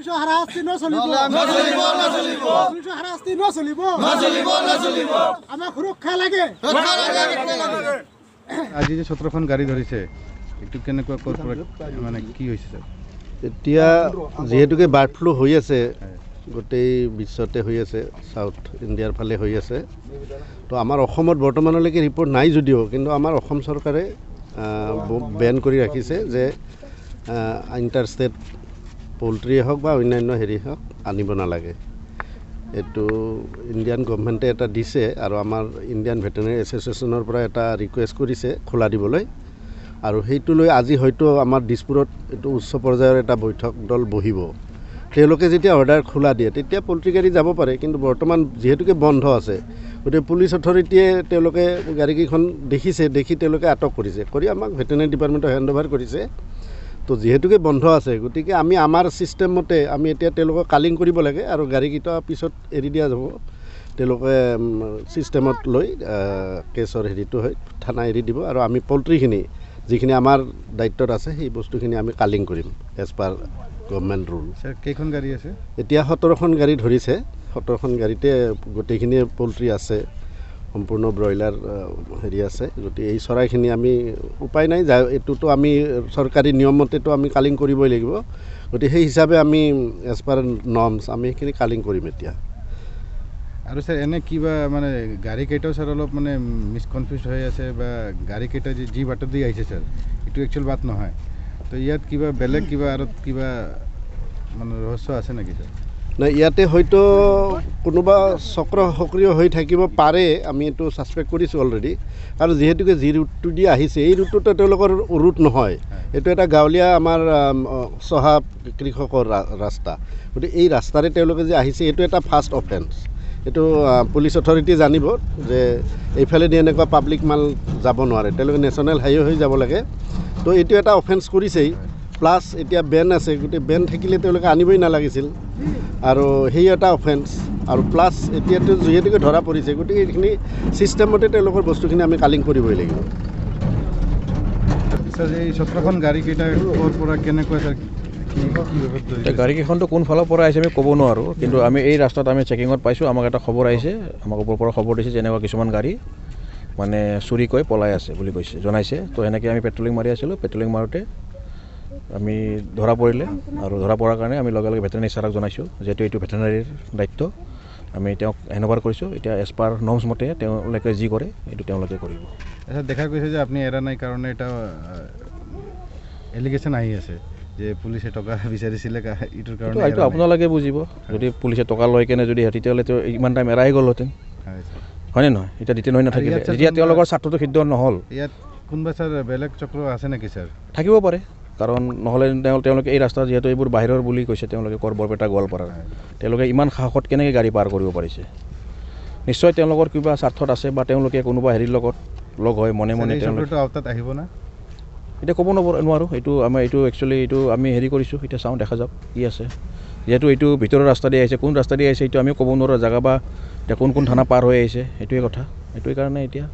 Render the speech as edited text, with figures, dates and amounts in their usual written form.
পুলিশৰ হাৰাশাস্তি নচলিব পুলিশৰ হাৰাশাস্তি নচলিব আমাক সুৰক্ষা লাগে। আজি যে 17খন গাড়ী ধৰিছে এইটো কেনেকুৱা মানে কি হৈছে স্যাৰ? এতিয়া যেহেতুকে বাৰ্ড ফ্লু হৈ আছে গোটেই বিশ্বতে হৈ আছে, সাউথ ইণ্ডিয়াৰ ফালে হৈ আছে, তো আমাৰ অসমত বৰ্তমানলৈকে ৰিপৰ্ট নাই যদিও কিন্তু আমাৰ অসম চৰকাৰে বেন কৰি ৰাখিছে যে ইণ্টাৰ ষ্টেট পল্ট্ৰিয়ে হওক বা অন্যান্য হেৰি হওক আনিব নালাগে। এইটো ইণ্ডিয়ান গভৰ্ণমেণ্টে এটা দিছে আৰু আমাৰ ইণ্ডিয়ান ভেটেনেৰী এছ'চিয়েশ্যনৰ পৰা এটা ৰিকুৱেষ্ট কৰিছে খোলা দিবলৈ, আৰু সেইটো লৈ আজি হয়তো আমাৰ দিছপুৰত এইটো উচ্চ পৰ্যায়ৰ এটা বৈঠক দল বহিব। তেওঁলোকে যেতিয়া অৰ্ডাৰ খোলা দিয়ে তেতিয়া পল্ট্ৰি গাড়ী যাব পাৰে, কিন্তু বৰ্তমান যিহেতুকে বন্ধ আছে গতিকে পুলিচ অথৰিটিয়ে তেওঁলোকে গাড়ীকেইখন দেখি তেওঁলোকে আটক কৰিছে, কৰি আমাক ভেটেনেৰী ডিপাৰ্টমেণ্টক হেণ্ড অভাৰ কৰিছে। তো যিহেতুকে বন্ধ আছে গতিকে আমি আমাৰ ছিষ্টেম মতে আমি এতিয়া তেওঁলোকক কালিং কৰিব লাগে আৰু গাড়ীকেইটা পিছত এৰি দিয়া যাব। তেওঁলোকে ছিষ্টেমত লৈ কেছৰ হেৰিটো হয় থানা এৰি দিব, আৰু আমি পল্ট্ৰিখিনি যিখিনি আমাৰ দায়িত্বত আছে সেই বস্তুখিনি আমি কালিং কৰিম as per government rule. Sir কেইখন গাড়ী আছে? এতিয়া 17খন গাড়ী ধৰিছে, 17খন গাড়ীতে গোটেইখিনি পল্ট্ৰি আছে, সম্পূৰ্ণ ব্ৰইলাৰ হেৰি আছে। গতিকে এই চৰাইখিনি আমি উপায় নাই, এইটোতো আমি চৰকাৰী নিয়ম মতেতো আমি কালিং কৰিবই লাগিব। গতিকে সেই হিচাপে আমি এজ পাৰ নৰ্মছ আমি সেইখিনি কালিং কৰিম এতিয়া। আৰু স্যাৰ এনে কিবা মানে গাড়ীকেইটাও স্যাৰ অলপ মানে মিসকনফিউজ হৈ আছে, বা গাড়ীকেইটা যি বাটত দি আহিছে স্যাৰ এইটো একচুৱেল বাট নহয়, তো ইয়াত কিবা বেলেগ কিবা আৰু কিবা মানে ৰহস্য আছে নেকি স্যাৰ? নাই, ইয়াতে হয়তো কোনোবা চক্ৰ সক্ৰিয় হৈ থাকিব পাৰে, আমি এইটো ছাছপেক্ট কৰিছোঁ অলৰেডি। আৰু যিহেতুকে যি ৰুটটো দি আহিছে এই ৰুটটোতো তেওঁলোকৰ ৰুট নহয়, এইটো এটা গাঁৱলীয়া আমাৰ চহা কৃষকৰ ৰাস্তা। গতিকে এই ৰাস্তাৰে তেওঁলোকে যে আহিছে এইটো এটা ফাৰ্ষ্ট অফেন্স। এইটো পুলিচ অথৰিটিয়ে জানিব যে এইফালেদি এনেকুৱা পাব্লিক মাল যাব নোৱাৰে, তেওঁলোকে নেশ্যনেল হাইৱে হৈ যাব লাগে। তো এইটো এটা অফেন্স কৰিছেই, প্লাছ এতিয়া বেন আছে, গতিকে বেন থাকিলে তেওঁলোকে আনিবই নালাগিছিল, আৰু সেই এটা অফেন্স। আৰু প্লাছ এতিয়াতো যিহেতুকে ধৰা পৰিছে গতিকে এইখিনি ছিষ্টেমতে তেওঁলোকৰ বস্তুখিনি আমি কালিং কৰিবই লাগিব। স্যাৰ এই 17খন গাড়ীকেইটা ক'ৰ পৰা কেনেকুৱা স্যাৰ গাড়ীকেইখনটো কোন ফালৰ পৰা আহিছে আমি ক'ব নোৱাৰোঁ, কিন্তু আমি এই ৰাস্তাত আমি চেকিঙত পাইছোঁ, আমাক এটা খবৰ আহিছে, আমাক ওপৰৰ পৰা খবৰ দিছে যেনেকুৱা কিছুমান গাড়ী মানে চুৰি কৰি পলাই আছে বুলি কৈছে জনাইছে। তো সেনেকৈ আমি পেট্ৰলিং মাৰি আছিলোঁ, পেট্ৰলিং মাৰোঁতে আমি ধৰা পৰিলে, আৰু ধৰা পৰাৰ কাৰণে আমি লগে লগে ভেটেনেৰী ছাৰক জনাইছোঁ, যিহেতু এইটো ভেটেনেৰীৰ দায়িত্ব। আমি তেওঁক হেণ্ড অভাৰ কৰিছোঁ, এতিয়া এজ পাৰ নৰ্মছ মতে তেওঁলোকে যি কৰে এইটো তেওঁলোকে কৰিব। আচ্ছা, দেখা গৈছে যে আপুনি এৰা নাই কাৰণে এটা এলিগেশ্যন আহি আছে যে পুলিচে টকা বিচাৰিছিলে এইটোৰ কাৰণে। এইটো আপোনালোকে বুজিব, যদি পুলিচে টকা লৈ কেনে যদি তেতিয়াহ'লেতো ইমান টাইম এৰাই গ'লহেঁতেন, হয়নে নহয়? এতিয়া ডিটেইন হৈ নাথাকিলে, যেতিয়া তেওঁলোকৰ স্বাৰ্থটো সিদ্ধ নহ'ল। ইয়াত কোনোবা স্যাৰ বেলেগ চক্ৰ আছে নেকি স্যাৰ? থাকিব পাৰে, কাৰণ নহ'লে তেওঁলোকে এই ৰাস্তা যিহেতু এইবোৰ বাহিৰৰ বুলি কৈছে, তেওঁলোকে বৰপেটা গোৱালপাৰাৰ, তেওঁলোকে ইমান সাহসত কেনেকৈ গাড়ী পাৰ কৰিব পাৰিছে? নিশ্চয় তেওঁলোকৰ কিবা স্বাৰ্থত আছে, বা তেওঁলোকে কোনোবা হেৰিৰ লগত লগ হয় মনে মনে। তেওঁলোকে আওতাত আহিব না এতিয়া ক'ব নোৱাৰোঁ, এইটো আমাৰ এইটো একচুৱেলি এইটো আমি হেৰি কৰিছোঁ, এতিয়া চাওঁ দেখা যাওক কি আছে। যিহেতু এইটো ভিতৰৰ ৰাস্তা দি আহিছে, কোন ৰাস্তা দি আহিছে এইটো আমিও ক'ব নোৱাৰোঁ, জেগা বা এতিয়া কোন থানা পাৰ হৈ আহিছে সেইটোৱে কথা, সেইটোৱে কাৰণে এতিয়া